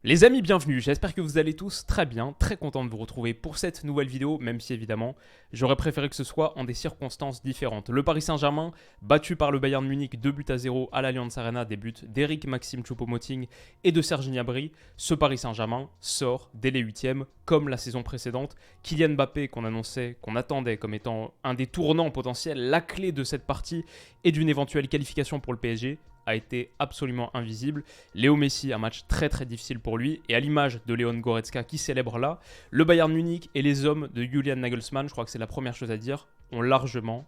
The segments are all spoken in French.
Les amis, bienvenue, j'espère que vous allez tous très bien, très content de vous retrouver pour cette nouvelle vidéo, même si évidemment, j'aurais préféré que ce soit en des circonstances différentes. Le Paris Saint-Germain, battu par le Bayern Munich 2-0 à l'Allianz Arena, des buts d'Eric Maxime Choupo-Moting et de Serge Gnabry. Ce Paris Saint-Germain sort dès les huitièmes, comme la saison précédente. Kylian Mbappé, qu'on attendait comme étant un des tournants potentiels, la clé de cette partie et d'une éventuelle qualification pour le PSG, a été absolument invisible. Léo Messi, un match très très difficile pour lui, et à l'image de Leon Goretzka qui célèbre là, le Bayern Munich et les hommes de Julian Nagelsmann, je crois que c'est la première chose à dire, ont largement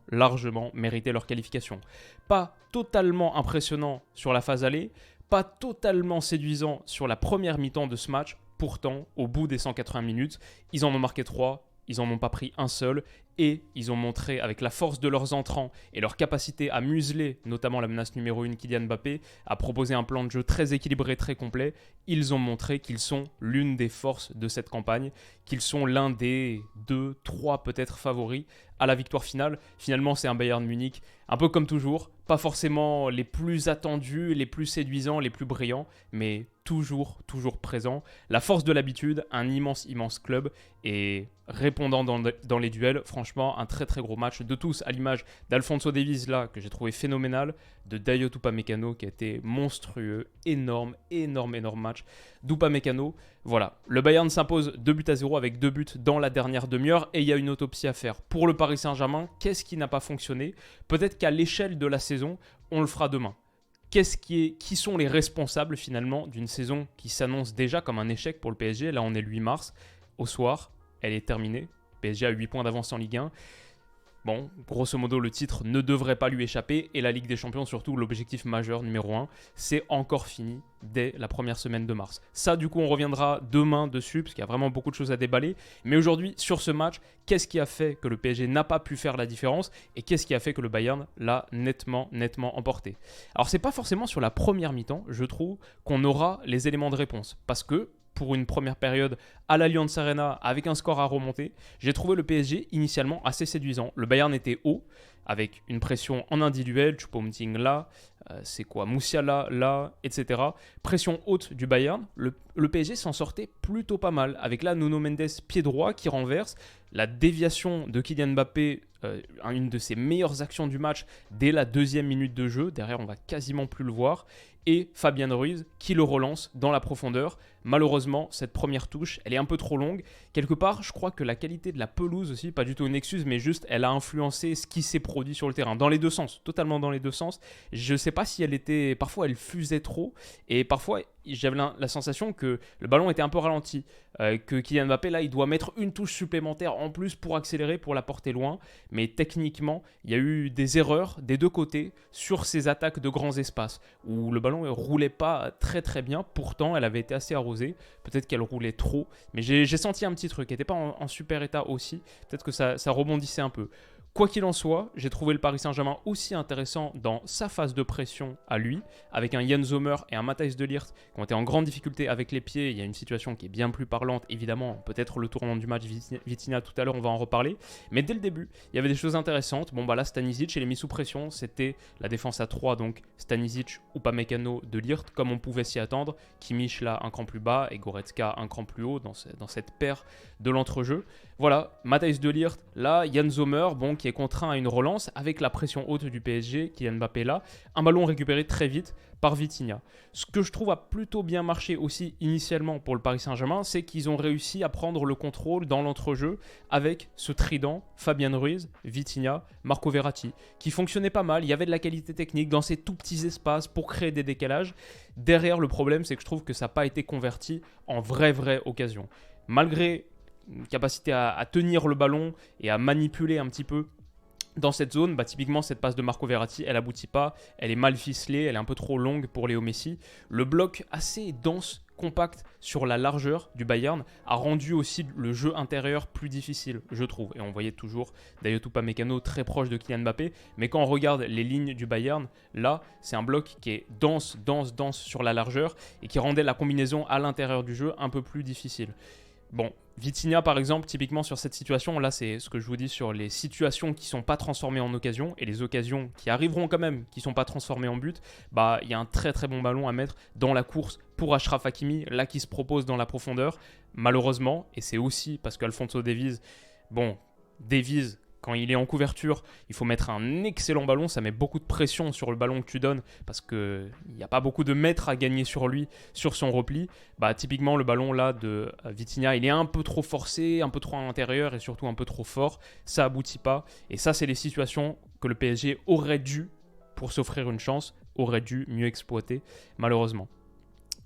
mérité leur qualification. Pas totalement impressionnant sur la phase aller, pas totalement séduisant sur la première mi-temps de ce match, pourtant, au bout des 180 minutes, ils en ont marqué 3, ils n'en ont pas pris un seul, et ils ont montré avec la force de leurs entrants et leur capacité à museler notamment la menace numéro 1 Kylian Mbappé, à proposer un plan de jeu très équilibré, très complet, ils ont montré qu'ils sont l'une des forces de cette campagne, qu'ils sont l'un des 2, 3 peut-être favoris à la victoire finale. Finalement, c'est un Bayern Munich, un peu comme toujours, pas forcément les plus attendus, les plus séduisants, les plus brillants, mais toujours présent. La force de l'habitude, un immense club, et répondant dans les duels, franchement, un très gros match de tous, à l'image d'Alphonso Davies là, que j'ai trouvé phénoménal, de Dayot Upamecano qui a été monstrueux, énorme match d'Upamecano. Voilà, le Bayern s'impose 2-0 avec 2 buts dans la dernière demi-heure, et il y a une autopsie à faire. Pour le Paris Saint-Germain, qu'est-ce qui n'a pas fonctionné? Peut-être qu'à l'échelle de la saison, on le fera demain. Qui sont les responsables finalement d'une saison qui s'annonce déjà comme un échec pour le PSG? Là, on est le 8 mars. Au soir, elle est terminée. PSG a 8 points d'avance en Ligue 1. Bon, grosso modo, le titre ne devrait pas lui échapper. Et la Ligue des Champions, surtout, l'objectif majeur numéro 1, c'est encore fini dès la première semaine de mars. Ça, du coup, on reviendra demain dessus, parce qu'il y a vraiment beaucoup de choses à déballer. Mais aujourd'hui, sur ce match, qu'est-ce qui a fait que le PSG n'a pas pu faire la différence? Et qu'est-ce qui a fait que le Bayern l'a nettement emporté? Alors, c'est pas forcément sur la première mi-temps, je trouve, qu'on aura les éléments de réponse. Parce que, pour une première période à l'Allianz Arena avec un score à remonter, j'ai trouvé le PSG initialement assez séduisant. Le Bayern était haut, avec une pression en individuel, Choupo-Moting là, Moussiala là, etc. Pression haute du Bayern, le PSG s'en sortait plutôt pas mal, avec là Nuno Mendes pied droit qui renverse, la déviation de Kylian Mbappé, une de ses meilleures actions du match dès la deuxième minute de jeu, derrière on va quasiment plus le voir, et Fabian Ruiz qui le relance dans la profondeur. Malheureusement, cette première touche, elle est un peu trop longue. Quelque part, je crois que la qualité de la pelouse aussi, pas du tout une excuse, mais juste, elle a influencé ce qui s'est produit sur le terrain, dans les deux sens, totalement dans les deux sens. Je ne sais pas si elle était... Parfois, elle fusait trop, et parfois, j'avais la sensation que le ballon était un peu ralenti, que Kylian Mbappé, là, il doit mettre une touche supplémentaire en plus pour accélérer, pour la porter loin. Mais techniquement, il y a eu des erreurs des deux côtés sur ces attaques de grands espaces, où le ballon ne roulait pas très bien. Pourtant, elle avait été assez arrosée. Peut-être qu'elle roulait trop, mais j'ai senti un petit truc. Elle n'était pas en super état aussi. Peut-être que ça rebondissait un peu. Quoi qu'il en soit, j'ai trouvé le Paris Saint-Germain aussi intéressant dans sa phase de pression à lui, avec un Yann Sommer et un Matthijs de Ligt qui ont été en grande difficulté avec les pieds. Il y a une situation qui est bien plus parlante, évidemment, peut-être le tournant du match Vitinha tout à l'heure, on va en reparler. Mais dès le début, il y avait des choses intéressantes. Bon, bah là, Stanisic, il est mis sous pression. C'était la défense à 3, donc Stanisic, Upamecano, de Ligt, comme on pouvait s'y attendre. Kimmich là, un cran plus bas, et Goretzka un cran plus haut dans cette paire de l'entrejeu. Voilà, Matthijs de Ligt, là, Yann Sommer, bon, qui est contraint à une relance avec la pression haute du PSG, Kylian Mbappé là, un ballon récupéré très vite par Vitinha. Ce que je trouve a plutôt bien marché aussi initialement pour le Paris Saint-Germain, c'est qu'ils ont réussi à prendre le contrôle dans l'entrejeu avec ce trident, Fabian Ruiz, Vitinha, Marco Verratti, qui fonctionnait pas mal. Il y avait de la qualité technique dans ces tout petits espaces pour créer des décalages. Derrière, le problème, c'est que je trouve que ça n'a pas été converti en vraie occasion. Malgré une capacité à tenir le ballon et à manipuler un petit peu dans cette zone, bah typiquement cette passe de Marco Verratti, elle aboutit pas, elle est mal ficelée, elle est un peu trop longue pour Léo Messi. Le bloc assez dense, compact sur la largeur du Bayern a rendu aussi le jeu intérieur plus difficile, je trouve. Et on voyait toujours Dayot Upamecano très proche de Kylian Mbappé, mais quand on regarde les lignes du Bayern, là, c'est un bloc qui est dense sur la largeur et qui rendait la combinaison à l'intérieur du jeu un peu plus difficile. Bon, Vitinha par exemple, typiquement sur cette situation, là c'est ce que je vous dis sur les situations qui ne sont pas transformées en occasion et les occasions qui arriveront quand même, qui ne sont pas transformées en but, bah il y a un très très bon ballon à mettre dans la course pour Achraf Hakimi, là qui se propose dans la profondeur. Malheureusement, et c'est aussi parce qu'Alphonso Davies, bon, Davies, quand il est en couverture, il faut mettre un excellent ballon. Ça met beaucoup de pression sur le ballon que tu donnes parce qu'il n'y a pas beaucoup de mètres à gagner sur lui, sur son repli. Bah, typiquement, le ballon là de Vitinha, il est un peu trop forcé, un peu trop à l'intérieur et surtout un peu trop fort. Ça aboutit pas. Et ça, c'est les situations que le PSG aurait dû, pour s'offrir une chance, aurait dû mieux exploiter, malheureusement.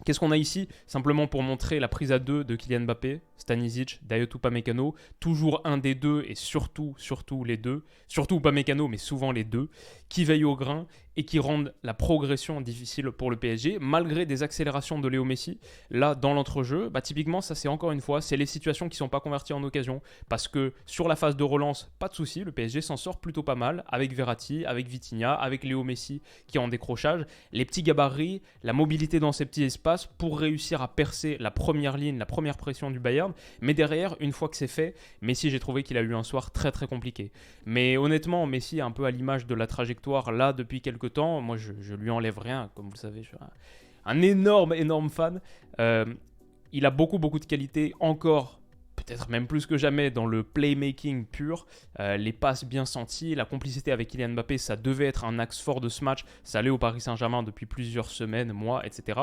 Qu'est-ce qu'on a ici? Simplement pour montrer la prise à deux de Kylian Mbappé, Stanisic, Dayot Upamecano, toujours un des deux et surtout les deux, surtout Upamecano mais souvent les deux, qui veillent au grain et qui rendent la progression difficile pour le PSG, malgré des accélérations de Léo Messi. Là, dans l'entrejeu, bah, typiquement, ça c'est encore une fois, c'est les situations qui ne sont pas converties en occasion, parce que sur la phase de relance, pas de souci, le PSG s'en sort plutôt pas mal, avec Verratti, avec Vitinha, avec Léo Messi qui est en décrochage, les petits gabarits, la mobilité dans ces petits espaces pour réussir à percer la première ligne, la première pression du Bayern, mais derrière, une fois que c'est fait, Messi, j'ai trouvé qu'il a eu un soir très très compliqué. Mais honnêtement, Messi, un peu à l'image de la trajectoire là depuis quelques temps, moi je lui enlève rien, comme vous le savez, je suis un énorme fan. Il a beaucoup de qualités encore, peut-être même plus que jamais dans le playmaking pur, les passes bien senties, la complicité avec Kylian Mbappé, ça devait être un axe fort de ce match, ça allait au Paris Saint-Germain depuis plusieurs semaines, mois, etc.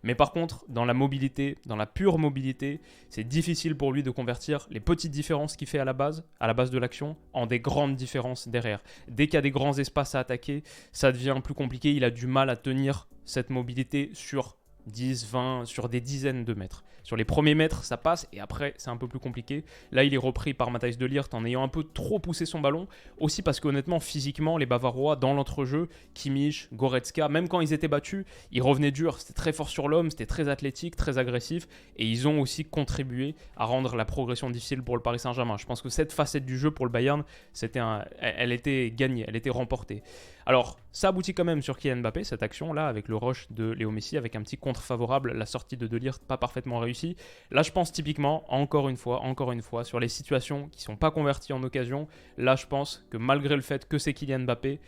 Mais par contre, dans la mobilité, dans la pure mobilité, c'est difficile pour lui de convertir les petites différences qu'il fait à la base de l'action, en des grandes différences derrière. Dès qu'il y a des grands espaces à attaquer, ça devient plus compliqué, il a du mal à tenir cette mobilité sur 10, 20, sur des dizaines de mètres. Sur les premiers mètres, ça passe et après, c'est un peu plus compliqué. Là, il est repris par Matthijs de Ligt en ayant un peu trop poussé son ballon. Aussi parce qu'honnêtement, physiquement, les Bavarois, dans l'entrejeu, Kimmich, Goretzka, même quand ils étaient battus, ils revenaient durs. C'était très fort sur l'homme, c'était très athlétique, très agressif. Et ils ont aussi contribué à rendre la progression difficile pour le Paris Saint-Germain. Je pense que cette facette du jeu pour le Bayern, elle était gagnée, elle était remportée. Alors, ça aboutit quand même sur Kylian Mbappé, cette action-là, avec le rush de Léo Messi, avec un petit contre favorable, la sortie de Ligt pas parfaitement réussie. Là, je pense typiquement, encore une fois, sur les situations qui ne sont pas converties en occasion, là, je pense que malgré le fait que c'est Kylian Mbappé,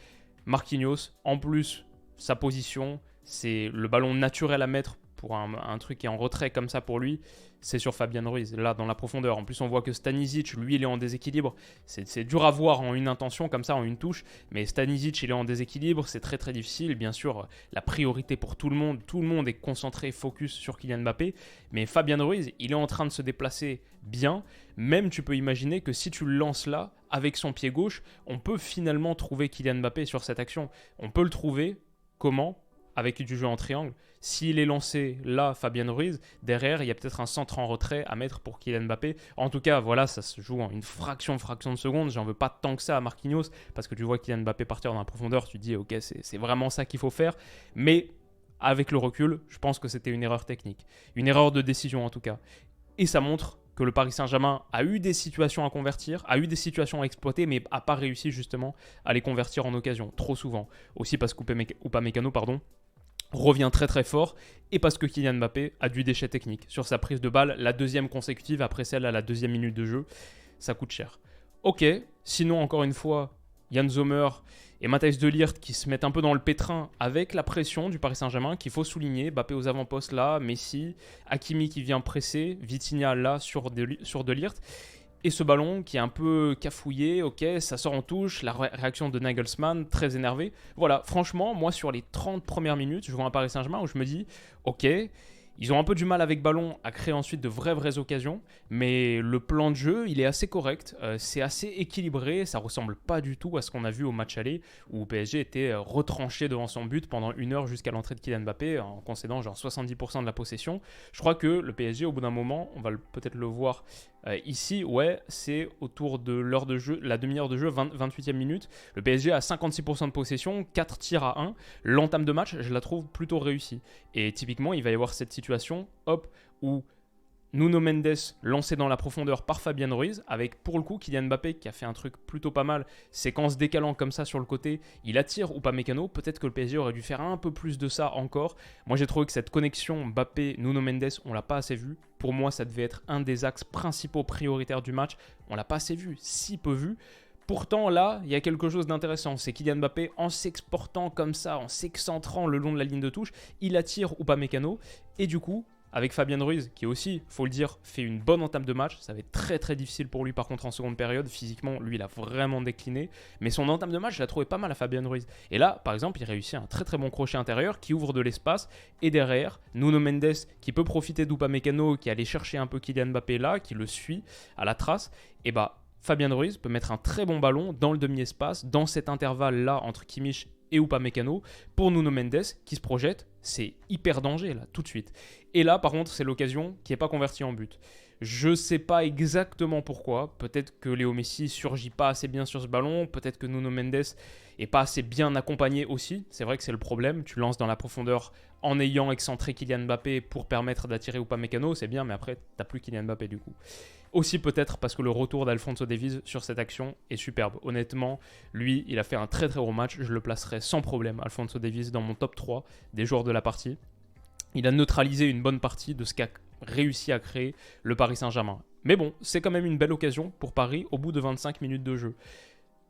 Marquinhos, en plus, sa position, c'est le ballon naturel à mettre pour un truc qui est en retrait comme ça pour lui, c'est sur Fabian Ruiz, là dans la profondeur. En plus, on voit que Stanisic, lui, il est en déséquilibre. C'est dur à voir en une intention comme ça, en une touche, mais Stanisic, il est en déséquilibre, c'est très très difficile. Bien sûr, la priorité pour tout le monde est concentré, focus sur Kylian Mbappé, mais Fabian Ruiz, il est en train de se déplacer bien. Même tu peux imaginer que si tu le lances là, avec son pied gauche, on peut finalement trouver Kylian Mbappé sur cette action. On peut le trouver, comment ? Avec du jeu en triangle. S'il est lancé là, Fabian Ruiz, derrière, il y a peut-être un centre en retrait à mettre pour Kylian Mbappé. En tout cas, voilà, ça se joue en une fraction de seconde. J'en veux pas tant que ça à Marquinhos, parce que tu vois Kylian Mbappé partir dans la profondeur, tu te dis, ok, c'est vraiment ça qu'il faut faire. Mais avec le recul, je pense que c'était une erreur technique. Une erreur de décision en tout cas. Et ça montre que le Paris Saint-Germain a eu des situations à convertir, a eu des situations à exploiter, mais n'a pas réussi justement à les convertir en occasion, trop souvent. Aussi parce qu'Upamecano, revient très très fort, et parce que Kylian Mbappé a du déchet technique sur sa prise de balle, la deuxième consécutive après celle à la deuxième minute de jeu, ça coûte cher. Ok, sinon encore une fois, Yann Sommer et Matthijs de Ligt qui se mettent un peu dans le pétrin avec la pression du Paris Saint-Germain, qu'il faut souligner. Mbappé aux avant-postes là, Messi, Hakimi qui vient presser, Vitinha là sur de Ligt. Et ce ballon qui est un peu cafouillé, ok, ça sort en touche, la réaction de Nagelsmann, très énervé. Voilà, franchement, moi sur les 30 premières minutes, je vois un Paris Saint-Germain où je me dis, ok, ils ont un peu du mal avec ballon à créer ensuite de vraies occasions, mais le plan de jeu, il est assez correct, c'est assez équilibré, ça ressemble pas du tout à ce qu'on a vu au match aller, où PSG était retranché devant son but pendant 1 heure jusqu'à l'entrée de Kylian Mbappé, en concédant genre 70% de la possession. Je crois que le PSG, au bout d'un moment, on va peut-être le voir ici, ouais, c'est autour de l'heure de jeu, la demi-heure de jeu, 28e minute. Le PSG a 56% de possession, 4 tirs à 1. L'entame de match, je la trouve plutôt réussie. Et typiquement, il va y avoir cette situation, hop, où Nuno Mendes lancé dans la profondeur par Fabian Ruiz, avec pour le coup Kylian Mbappé qui a fait un truc plutôt pas mal, séquence décalant comme ça sur le côté, il attire Upamecano, peut-être que le PSG aurait dû faire un peu plus de ça encore. Moi j'ai trouvé que cette connexion Mbappé-Nuno Mendes, on l'a pas assez vu. Pour moi ça devait être un des axes principaux prioritaires du match, on l'a pas assez vu, si peu vu. Pourtant là, il y a quelque chose d'intéressant, c'est Kylian Mbappé en s'exportant comme ça, en s'excentrant le long de la ligne de touche, il attire Upamecano et du coup, avec Fabian Ruiz, qui aussi, faut le dire, fait une bonne entame de match. Ça va être très très difficile pour lui par contre en seconde période. Physiquement, lui, il a vraiment décliné. Mais son entame de match, je l'ai trouvé pas mal à Fabian Ruiz. Et là, par exemple, il réussit un très très bon crochet intérieur qui ouvre de l'espace. Et derrière, Nuno Mendes qui peut profiter d'Upamecano, qui allait chercher un peu Kylian Mbappé là, qui le suit à la trace. Et bah, Fabian Ruiz peut mettre un très bon ballon dans le demi-espace, dans cet intervalle-là entre Kimmich et Upamecano, pour Nuno Mendes qui se projette. C'est hyper danger là, tout de suite. Et là, par contre, c'est l'occasion qui n'est pas convertie en but. Je ne sais pas exactement pourquoi. Peut-être que Léo Messi surgit pas assez bien sur ce ballon. Peut-être que Nuno Mendes est pas assez bien accompagné aussi. C'est vrai que c'est le problème. Tu lances dans la profondeur en ayant excentré Kylian Mbappé pour permettre d'attirer Upamecano. C'est bien, mais après, tu n'as plus Kylian Mbappé du coup. Aussi peut-être parce que le retour d'Alphonso Davies sur cette action est superbe. Honnêtement, lui, il a fait un très très gros match. Je le placerai sans problème, Alphonso Davies, dans mon top 3 des joueurs de la partie. Il a neutralisé une bonne partie de ce qu'a réussi à créer le Paris Saint-Germain. Mais bon, c'est quand même une belle occasion pour Paris au bout de 25 minutes de jeu.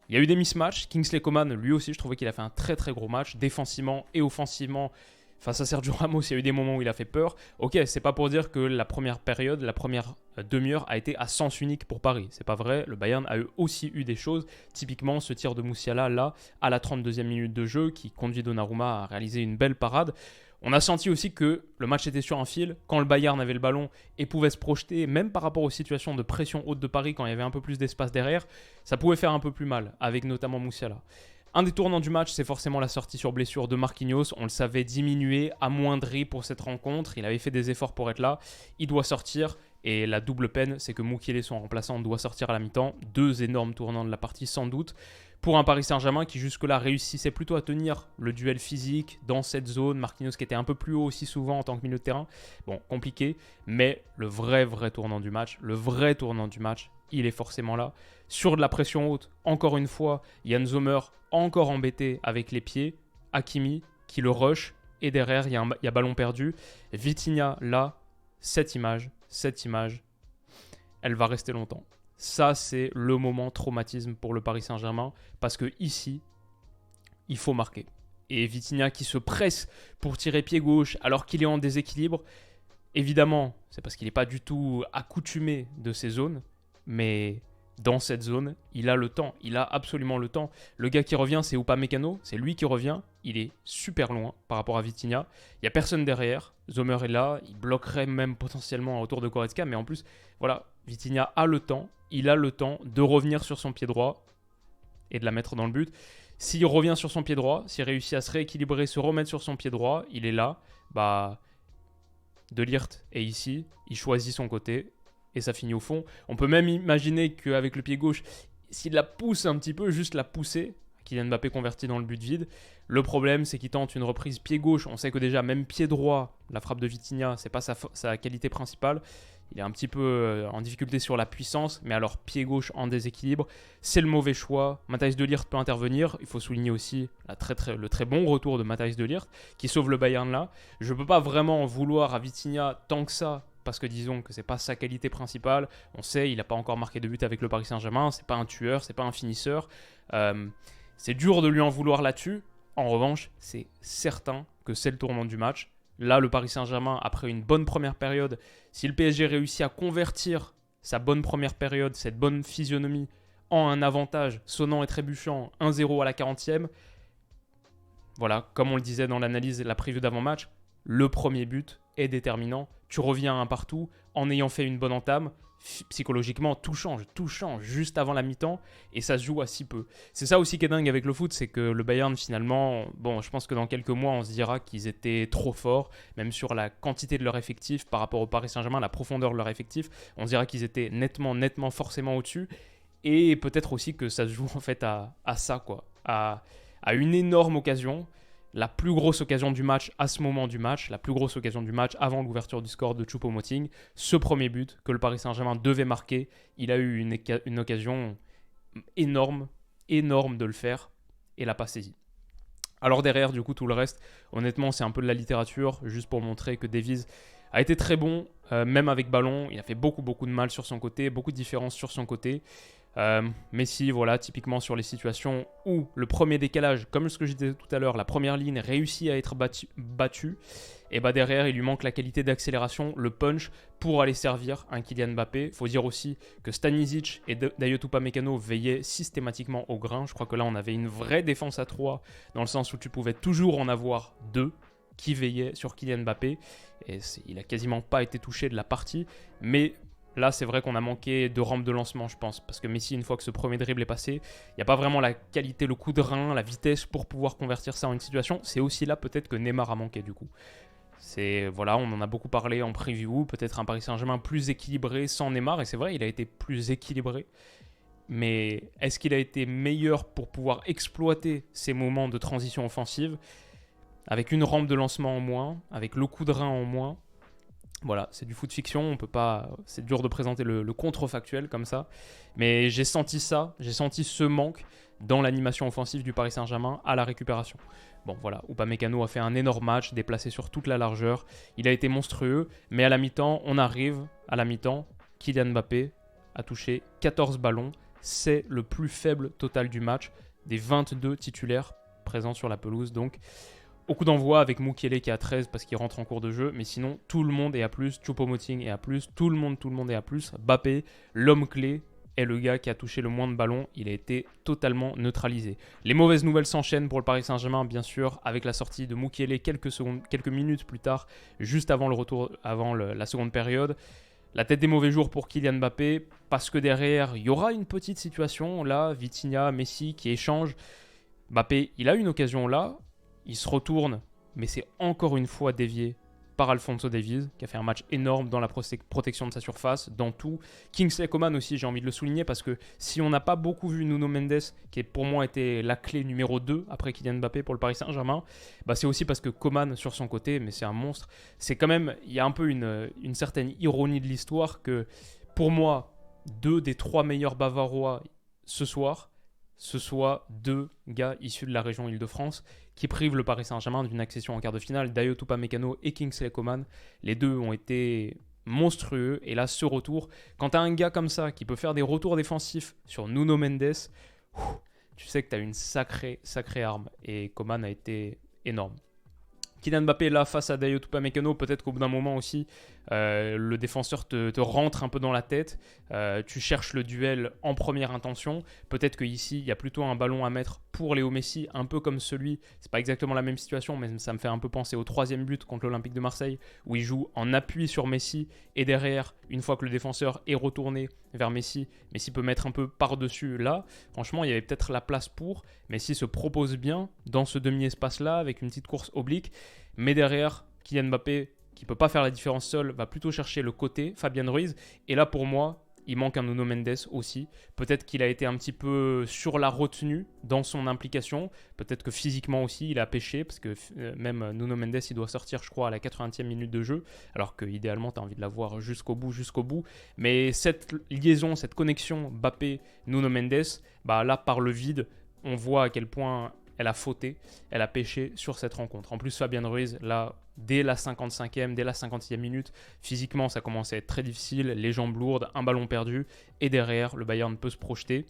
Il y a eu des mismatchs. Kingsley Coman, lui aussi, je trouvais qu'il a fait un très très gros match, défensivement et offensivement. Face à Sergio Ramos, il y a eu des moments où il a fait peur. Ok, c'est pas pour dire que la première période, la première demi-heure a été à sens unique pour Paris. C'est pas vrai, le Bayern a aussi eu des choses. Typiquement, ce tir de Musiala, là, à la 32e minute de jeu, qui conduit Donnarumma à réaliser une belle parade. On a senti aussi que le match était sur un fil, quand le Bayern avait le ballon et pouvait se projeter, même par rapport aux situations de pression haute de Paris, quand il y avait un peu plus d'espace derrière, ça pouvait faire un peu plus mal, avec notamment Musiala. Un des tournants du match, c'est forcément la sortie sur blessure de Marquinhos. On le savait diminué, amoindri pour cette rencontre. Il avait fait des efforts pour être là. Il doit sortir. Et la double peine, c'est que Mukiele, son remplaçant, doit sortir à la mi-temps. 2 énormes tournants de la partie, sans doute. Pour un Paris Saint-Germain qui jusque-là réussissait plutôt à tenir le duel physique dans cette zone. Marquinhos qui était un peu plus haut aussi souvent en tant que milieu de terrain. Bon, compliqué. Mais le vrai tournant du match, il est forcément là. Sur de la pression haute, encore une fois, Yann Sommer encore embêté avec les pieds. Hakimi qui le rush. Et derrière, il y a ballon perdu. Vitinha, là, cette image, elle va rester longtemps. Ça, c'est le moment traumatisme pour le Paris Saint-Germain. Parce que ici, il faut marquer. Et Vitinha qui se presse pour tirer pied gauche alors qu'il est en déséquilibre. Évidemment, c'est parce qu'il n'est pas du tout accoutumé de ces zones. Mais dans cette zone, il a le temps. Il a absolument le temps. Le gars qui revient, c'est Upamecano. C'est lui qui revient. Il est super loin par rapport à Vitinha. Il n'y a personne derrière. Sommer est là. Il bloquerait même potentiellement autour de Goretzka. Mais en plus, voilà, Vitinha a le temps. Il a le temps de revenir sur son pied droit et de la mettre dans le but. S'il revient sur son pied droit, s'il réussit à se rééquilibrer, se remettre sur son pied droit, il est là. De Ligt est ici. Il choisit son côté. Et ça finit au fond. On peut même imaginer qu'avec le pied gauche, s'il la pousse un petit peu, juste la pousser, Kylian Mbappé converti dans le but vide. Le problème, c'est qu'il tente une reprise pied gauche. On sait que déjà, même pied droit, la frappe de Vitinha, c'est pas sa qualité principale. Il est un petit peu en difficulté sur la puissance, mais alors pied gauche en déséquilibre, c'est le mauvais choix. Matthijs de Ligt peut intervenir. Il faut souligner aussi le très bon retour de Matthijs de Ligt, qui sauve le Bayern là. Je ne peux pas vraiment en vouloir à Vitinha tant que ça, parce que disons que c'est pas sa qualité principale. On sait, il n'a pas encore marqué de but avec le Paris Saint-Germain. C'est pas un tueur, c'est pas un finisseur. C'est dur de lui en vouloir là-dessus. En revanche, c'est certain que c'est le tournant du match. Là, le Paris Saint-Germain, après une bonne première période, si le PSG réussit à convertir sa bonne première période, cette bonne physionomie, en un avantage sonnant et trébuchant, 1-0 à la 40e, voilà, comme on le disait dans l'analyse et la preview d'avant-match, le premier but est déterminant. Tu reviens à un partout en ayant fait une bonne entame. Psychologiquement, tout change juste avant la mi-temps et ça se joue à si peu. C'est ça aussi qui est dingue avec le foot, c'est que le Bayern finalement, je pense que dans quelques mois on se dira qu'ils étaient trop forts, même sur la quantité de leur effectif par rapport au Paris Saint-Germain, la profondeur de leur effectif, on se dira qu'ils étaient nettement forcément au-dessus et peut-être aussi que ça se joue en fait à ça quoi, à une énorme occasion. la plus grosse occasion du match à ce moment du match, la plus grosse occasion du match avant l'ouverture du score de Choupo-Moting. Ce premier but que le Paris Saint-Germain devait marquer, il a eu une occasion énorme de le faire et l'a pas saisi. Alors derrière, du coup, tout le reste, honnêtement, c'est un peu de la littérature, juste pour montrer que Davies a été très bon, même avec ballon. Il a fait beaucoup de mal sur son côté, beaucoup de différences sur son côté. Messi, voilà, typiquement sur les situations où le premier décalage, comme ce que je disais tout à l'heure, la première ligne réussit à être battue, et bah derrière, il lui manque la qualité d'accélération, le punch pour aller servir un Kylian Mbappé. Il faut dire aussi que Stanisic et Dayot Upamecano veillaient systématiquement au grain. Je crois que là, on avait une vraie défense à 3, dans le sens où tu pouvais toujours en avoir 2 qui veillaient sur Kylian Mbappé. Et il a quasiment pas été touché de la partie, mais là, c'est vrai qu'on a manqué de rampe de lancement, je pense. Parce que Messi, une fois que ce premier dribble est passé, il n'y a pas vraiment la qualité, le coup de rein, la vitesse pour pouvoir convertir ça en une situation. C'est aussi là peut-être que Neymar a manqué du coup. Voilà, on en a beaucoup parlé en preview. Peut-être un Paris Saint-Germain plus équilibré sans Neymar. Et c'est vrai, il a été plus équilibré. Mais est-ce qu'il a été meilleur pour pouvoir exploiter ces moments de transition offensive avec une rampe de lancement en moins, avec le coup de rein en moins? Voilà, c'est du foot fiction, on peut pas, c'est dur de présenter le contrefactuel comme ça, mais j'ai senti ce manque dans l'animation offensive du Paris Saint-Germain à la récupération. Bon voilà, Upamecano a fait un énorme match, déplacé sur toute la largeur, il a été monstrueux, mais à la mi-temps, Kylian Mbappé a touché 14 ballons, c'est le plus faible total du match, des 22 titulaires présents sur la pelouse, donc au coup d'envoi avec Mukiele qui est à 13 parce qu'il rentre en cours de jeu, mais sinon tout le monde est à plus, Choupo-Moting est à plus, tout le monde est à plus. Mbappé, l'homme clé, est le gars qui a touché le moins de ballons, il a été totalement neutralisé. Les mauvaises nouvelles s'enchaînent pour le Paris Saint-Germain, bien sûr, avec la sortie de Mukiele quelques minutes plus tard, juste avant la seconde période. La tête des mauvais jours pour Kylian Mbappé, parce que derrière, il y aura une petite situation, là, Vitinha, Messi qui échangent. Mbappé, il a une occasion là, il se retourne, mais c'est encore une fois dévié par Alphonso Davies, qui a fait un match énorme dans la protection de sa surface, dans tout. Kingsley Coman aussi, j'ai envie de le souligner, parce que si on n'a pas beaucoup vu Nuno Mendes, qui pour moi était la clé numéro 2 après Kylian Mbappé pour le Paris Saint-Germain, bah c'est aussi parce que Coman, sur son côté, mais c'est un monstre, c'est quand même, il y a un peu une certaine ironie de l'histoire que, pour moi, 2 des 3 meilleurs Bavarois ce soir, ce soit 2 gars issus de la région Île-de-France qui privent le Paris Saint-Germain d'une accession en quart de finale. Dayot Upamecano et Kingsley Coman, les deux ont été monstrueux. Et là, ce retour, quand tu as un gars comme ça qui peut faire des retours défensifs sur Nuno Mendes, tu sais que tu as une sacrée arme. Et Coman a été énorme. Kylian Mbappé là face à Dayot Upamecano, peut-être qu'au bout d'un moment aussi, le défenseur te rentre un peu dans la tête. Tu cherches le duel en première intention. Peut-être qu'ici, il y a plutôt un ballon à mettre pour Léo Messi, un peu comme celui, c'est pas exactement la même situation, mais ça me fait un peu penser au 3e but contre l'Olympique de Marseille, où il joue en appui sur Messi, et derrière, une fois que le défenseur est retourné vers Messi, Messi peut mettre un peu par-dessus là. Franchement, il y avait peut-être la place pour. Messi se propose bien dans ce demi-espace-là, avec une petite course oblique, mais derrière, Kylian Mbappé, qui ne peut pas faire la différence seul, va plutôt chercher le côté, Fabian Ruiz. Et là, pour moi, il manque un Nuno Mendes aussi. Peut-être qu'il a été un petit peu sur la retenue dans son implication. Peut-être que physiquement aussi, il a pêché, parce que même Nuno Mendes, il doit sortir, je crois, à la 80e minute de jeu, alors qu'idéalement, tu as envie de la voir jusqu'au bout. Mais cette liaison, cette connexion Mbappé-Nuno Mendes, bah là, par le vide, on voit à quel point elle a fauté, elle a pêché sur cette rencontre. En plus, Fabian Ruiz, là, dès la 55e, dès la 50e minute, physiquement, ça commençait à être très difficile, les jambes lourdes, un ballon perdu, et derrière, le Bayern peut se projeter.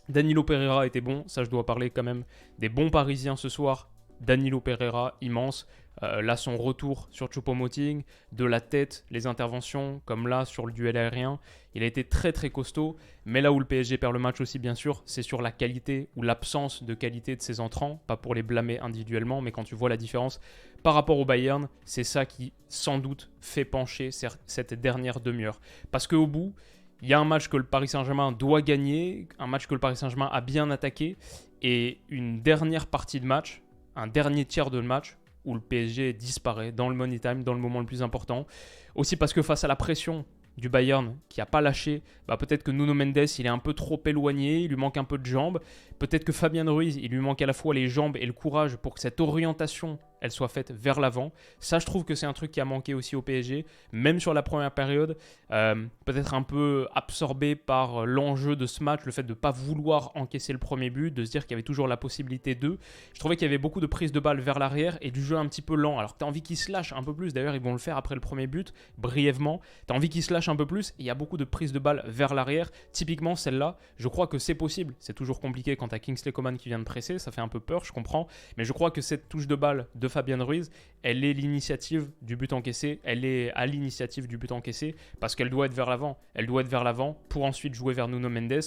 Danilo Pereira était bon, ça je dois parler quand même des bons Parisiens ce soir. Danilo Pereira, immense. Là, son retour sur Choupo-Moting, de la tête, les interventions, comme là sur le duel aérien, il a été très costaud. Mais là où le PSG perd le match aussi, bien sûr, c'est sur la qualité ou l'absence de qualité de ses entrants. Pas pour les blâmer individuellement, mais quand tu vois la différence par rapport au Bayern, c'est ça qui, sans doute, fait pencher cette dernière demi-heure. Parce qu'au bout, il y a un match que le Paris Saint-Germain doit gagner, un match que le Paris Saint-Germain a bien attaqué, et une dernière partie de match, un dernier tiers de match où le PSG disparaît dans le money time, dans le moment le plus important. Aussi parce que face à la pression du Bayern qui n'a pas lâché. Peut-être que Nuno Mendes, il est un peu trop éloigné, il lui manque un peu de jambes. Peut-être que Fabian Ruiz, il lui manque à la fois les jambes et le courage pour que cette orientation, elle soit faite vers l'avant. Ça, je trouve que c'est un truc qui a manqué aussi au PSG, même sur la première période. Peut-être un peu absorbé par l'enjeu de ce match, le fait de ne pas vouloir encaisser le premier but, de se dire qu'il y avait toujours la possibilité d'eux. Je trouvais qu'il y avait beaucoup de prises de balles vers l'arrière et du jeu un petit peu lent. Alors que tu as envie qu'ils se lâchent un peu plus. D'ailleurs, ils vont le faire après le premier but, brièvement. Tu as envie qu'ils se lâchent un peu plus. Et il y a beaucoup de prises de balles vers l'arrière. Typiquement, celle-là, je crois que c'est possible. C'est toujours compliqué quand tu as Kingsley Coman qui vient de presser. Ça fait un peu peur, je comprends. Mais je crois que cette touche de balle de Fabian Ruiz, elle est l'initiative du but encaissé. Elle est à l'initiative du but encaissé parce qu'elle doit être vers l'avant. Elle doit être vers l'avant pour ensuite jouer vers Nuno Mendes.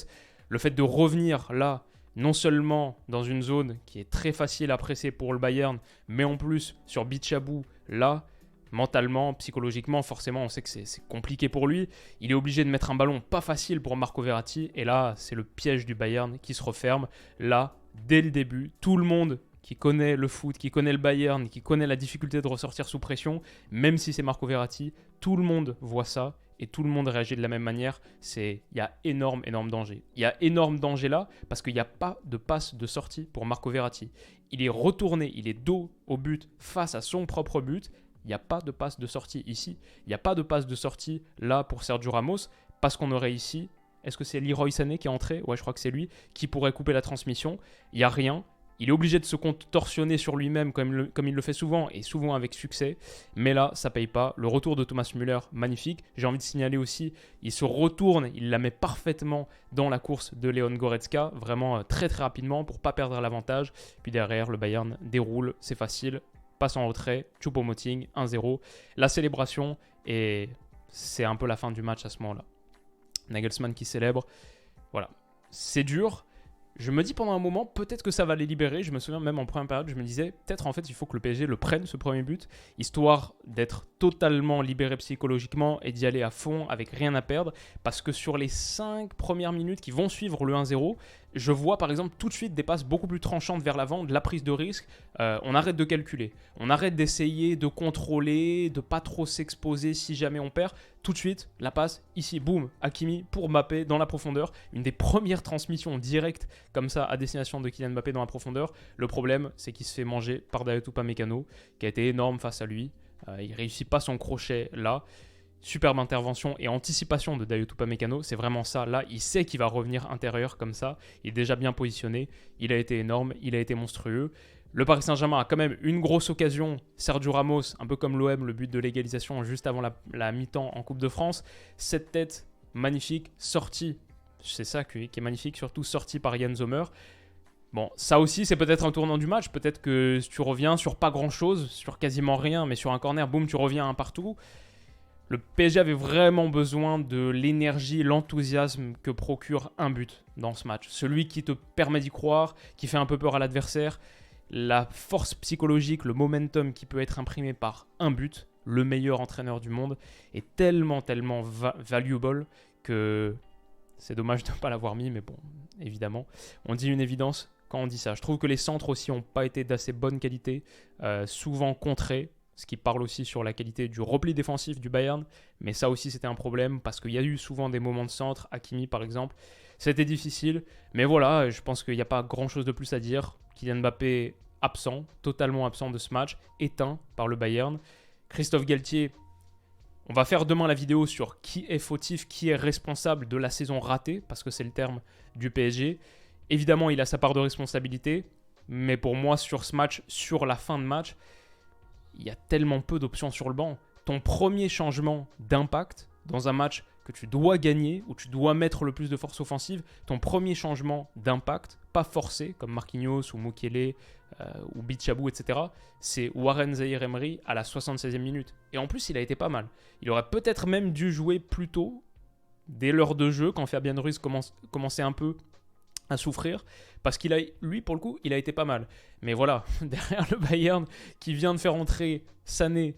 Le fait de revenir là, non seulement dans une zone qui est très facile à presser pour le Bayern, mais en plus sur Bichabou, là, mentalement, psychologiquement, forcément, on sait que c'est compliqué pour lui. Il est obligé de mettre un ballon pas facile pour Marco Verratti. Et là, c'est le piège du Bayern qui se referme. Là, dès le début, tout le monde qui connaît le foot, qui connaît le Bayern, qui connaît la difficulté de ressortir sous pression, même si c'est Marco Verratti, tout le monde voit ça. Et tout le monde réagit de la même manière. Il y a énorme danger. Il y a énorme danger là parce qu'il n'y a pas de passe de sortie pour Marco Verratti. Il est retourné, il est dos au but face à son propre but. Il n'y a pas de passe de sortie ici. Il n'y a pas de passe de sortie là pour Sergio Ramos parce qu'on aurait ici, est-ce que c'est Leroy Sané qui est entré? Ouais, je crois que c'est lui qui pourrait couper la transmission. Il n'y a rien. Il est obligé de se contorsionner sur lui-même comme il le fait souvent et souvent avec succès. Mais là, ça paye pas. Le retour de Thomas Müller, magnifique. J'ai envie de signaler aussi, il se retourne, il la met parfaitement dans la course de Leon Goretzka, vraiment très très rapidement pour pas perdre l'avantage. Puis derrière, le Bayern déroule, c'est facile. Passe en retrait, Choupo-Moting, 1-0. La célébration, et c'est un peu la fin du match à ce moment-là. Nagelsmann qui célèbre. Voilà, c'est dur. Je me dis pendant un moment, peut-être que ça va les libérer. Je me souviens même en première période, je me disais, peut-être en fait, il faut que le PSG le prenne, ce premier but, histoire d'être totalement libéré psychologiquement et d'y aller à fond avec rien à perdre. Parce que sur les 5 premières minutes qui vont suivre le 1-0, je vois par exemple tout de suite des passes beaucoup plus tranchantes vers l'avant, de la prise de risque. On arrête de calculer, on arrête d'essayer de contrôler, de pas trop s'exposer si jamais on perd. Tout de suite, la passe ici, boum, Hakimi pour Mbappé dans la profondeur. Une des premières transmissions directes comme ça à destination de Kylian Mbappé dans la profondeur. Le problème, c'est qu'il se fait manger par Dayot Upamecano, qui a été énorme face à lui. Il réussit pas son crochet là. Superbe intervention et anticipation de Dayot Upamecano, c'est vraiment ça. Là, il sait qu'il va revenir intérieur comme ça. Il est déjà bien positionné. Il a été énorme, il a été monstrueux. Le Paris Saint-Germain a quand même une grosse occasion. Sergio Ramos, un peu comme l'OM, le but de l'égalisation juste avant la mi-temps en Coupe de France. Cette tête magnifique, sortie. C'est ça qui est magnifique, surtout sortie par Yann Sommer. Bon, ça aussi, c'est peut-être un tournant du match. Peut-être que tu reviens sur pas grand-chose, sur quasiment rien, mais sur un corner, boum, tu reviens un partout. Le PSG avait vraiment besoin de l'énergie, l'enthousiasme que procure un but dans ce match. Celui qui te permet d'y croire, qui fait un peu peur à l'adversaire. La force psychologique, le momentum qui peut être imprimé par un but, le meilleur entraîneur du monde, est tellement valuable que c'est dommage de ne pas l'avoir mis, mais bon, évidemment. On dit une évidence quand on dit ça. Je trouve que les centres aussi n'ont pas été d'assez bonne qualité, souvent contrés. Ce qui parle aussi sur la qualité du repli défensif du Bayern. Mais ça aussi, c'était un problème parce qu'il y a eu souvent des moments de centre. Hakimi, par exemple. C'était difficile. Mais voilà, je pense qu'il n'y a pas grand-chose de plus à dire. Kylian Mbappé absent, totalement absent de ce match, éteint par le Bayern. Christophe Galtier, on va faire demain la vidéo sur qui est fautif, qui est responsable de la saison ratée, parce que c'est le terme du PSG. Évidemment, il a sa part de responsabilité. Mais pour moi, sur ce match, sur la fin de match, il y a tellement peu d'options sur le banc. Ton premier changement d'impact dans un match que tu dois gagner, où tu dois mettre le plus de force offensive, ton premier changement d'impact, pas forcé, comme Marquinhos ou Mukiele ou Bichabou, etc., c'est Warren Zaïre-Emery à la 76e minute. Et en plus, il a été pas mal. Il aurait peut-être même dû jouer plus tôt, dès l'heure de jeu, quand Fabian Ruiz commençait un peu à souffrir, parce qu'il a, lui, pour le coup, il a été pas mal. Mais voilà, derrière le Bayern, qui vient de faire entrer Sané,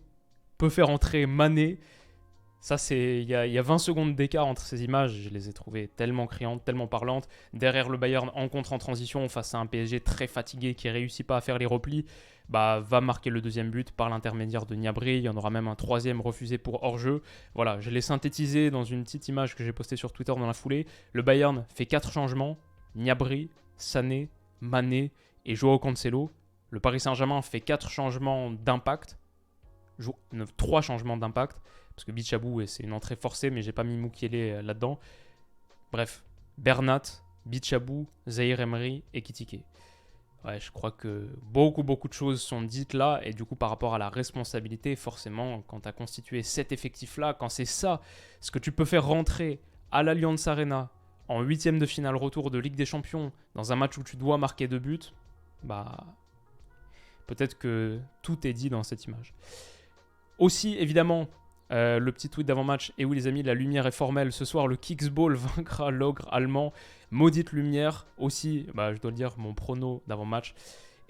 peut faire entrer Mané, Ça, il y a 20 secondes d'écart entre ces images. Je les ai trouvées tellement criantes, tellement parlantes. Derrière le Bayern en contre en transition face à un PSG très fatigué qui ne réussit pas à faire les replis, bah, va marquer le deuxième but par l'intermédiaire de Gnabry. Il y en aura même un troisième refusé pour hors-jeu. Voilà, je l'ai synthétisé dans une petite image que j'ai postée sur Twitter dans la foulée. Le Bayern fait 4 changements. Gnabry, Sané, Mané et Joao Cancelo. Le Paris Saint-Germain fait 4 changements d'impact. 3 changements d'impact. Parce que Bichabou, c'est une entrée forcée, mais j'ai pas mis Mukiele là-dedans. Bref, Bernat, Bichabou, Zahir Emery et Kitike. Ouais, je crois que beaucoup de choses sont dites là, et du coup par rapport à la responsabilité, forcément, quand tu as constitué cet effectif-là, quand c'est ça, ce que tu peux faire rentrer à l'Allianz Arena en 8e de finale retour de Ligue des Champions, dans un match où tu dois marquer 2 buts, bah peut-être que tout est dit dans cette image. Aussi, évidemment, le petit tweet d'avant-match, et oui les amis, la lumière est formelle, ce soir le Kicksball vaincra l'ogre allemand, maudite lumière, aussi, bah, je dois le dire, mon prono d'avant-match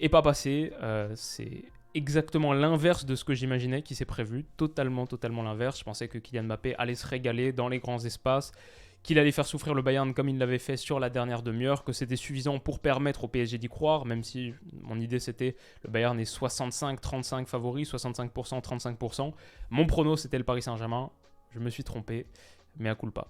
est pas passé, c'est exactement l'inverse de ce que j'imaginais qui s'est prévu, totalement l'inverse, je pensais que Kylian Mbappé allait se régaler dans les grands espaces, qu'il allait faire souffrir le Bayern comme il l'avait fait sur la dernière demi-heure, que c'était suffisant pour permettre au PSG d'y croire, même si mon idée c'était le Bayern est 65-35 favori, 65%, 35%. Mon prono c'était le Paris Saint-Germain, je me suis trompé, mais à culpa.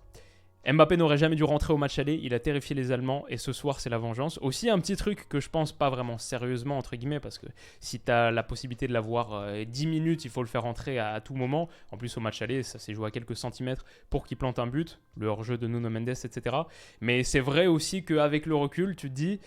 Mbappé n'aurait jamais dû rentrer au match aller, il a terrifié les Allemands et ce soir c'est la vengeance. Aussi un petit truc que je pense pas vraiment sérieusement entre guillemets parce que si tu as la possibilité de l'avoir 10 minutes, il faut le faire rentrer à tout moment. En plus au match aller, ça s'est joué à quelques centimètres pour qu'il plante un but, le hors-jeu de Nuno Mendes, etc. Mais c'est vrai aussi qu'avec le recul, tu te dis,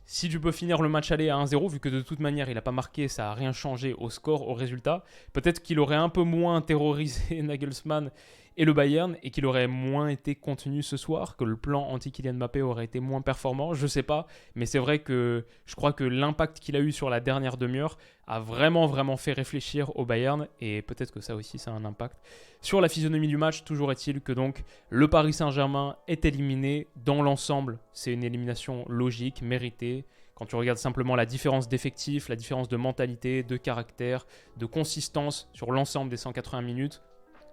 si tu peux finir le match aller à 1-0, vu que de toute manière il n'a pas marqué, ça n'a rien changé au score, au résultat, peut-être qu'il aurait un peu moins terrorisé Nagelsmann et le Bayern, et qu'il aurait moins été contenu ce soir, que le plan anti-Kylian Mbappé aurait été moins performant, je sais pas, mais c'est vrai que je crois que l'impact qu'il a eu sur la dernière demi-heure a vraiment fait réfléchir au Bayern, et peut-être que ça aussi ça a un impact sur la physionomie du match. Toujours est-il que donc le Paris Saint-Germain est éliminé. Dans l'ensemble, c'est une élimination logique, méritée. Quand tu regardes simplement la différence d'effectifs, la différence de mentalité, de caractère, de consistance sur l'ensemble des 180 minutes,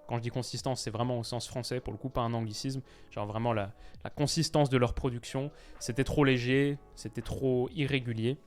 quand je dis consistance, c'est vraiment au sens français, pour le coup, pas un anglicisme. Genre vraiment la consistance de leur production. C'était trop léger, c'était trop irrégulier.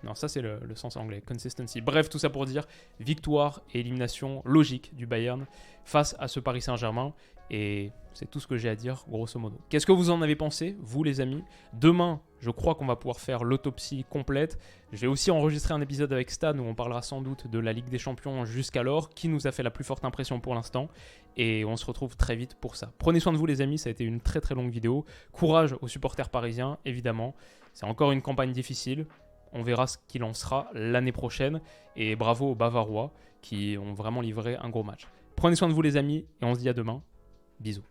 Non, ça c'est le sens anglais, consistency. Bref, tout ça pour dire victoire et élimination logique du Bayern face à ce Paris Saint-Germain. Et c'est tout ce que j'ai à dire, grosso modo. Qu'est-ce que vous en avez pensé, vous les amis? Demain, je crois qu'on va pouvoir faire l'autopsie complète. Je vais aussi enregistrer un épisode avec Stan où on parlera sans doute de la Ligue des Champions jusqu'alors, qui nous a fait la plus forte impression pour l'instant. Et on se retrouve très vite pour ça. Prenez soin de vous les amis, ça a été une très longue vidéo. Courage aux supporters parisiens, évidemment. C'est encore une campagne difficile. On verra ce qu'il en sera l'année prochaine. Et bravo aux Bavarois qui ont vraiment livré un gros match. Prenez soin de vous les amis et on se dit à demain. Bisous.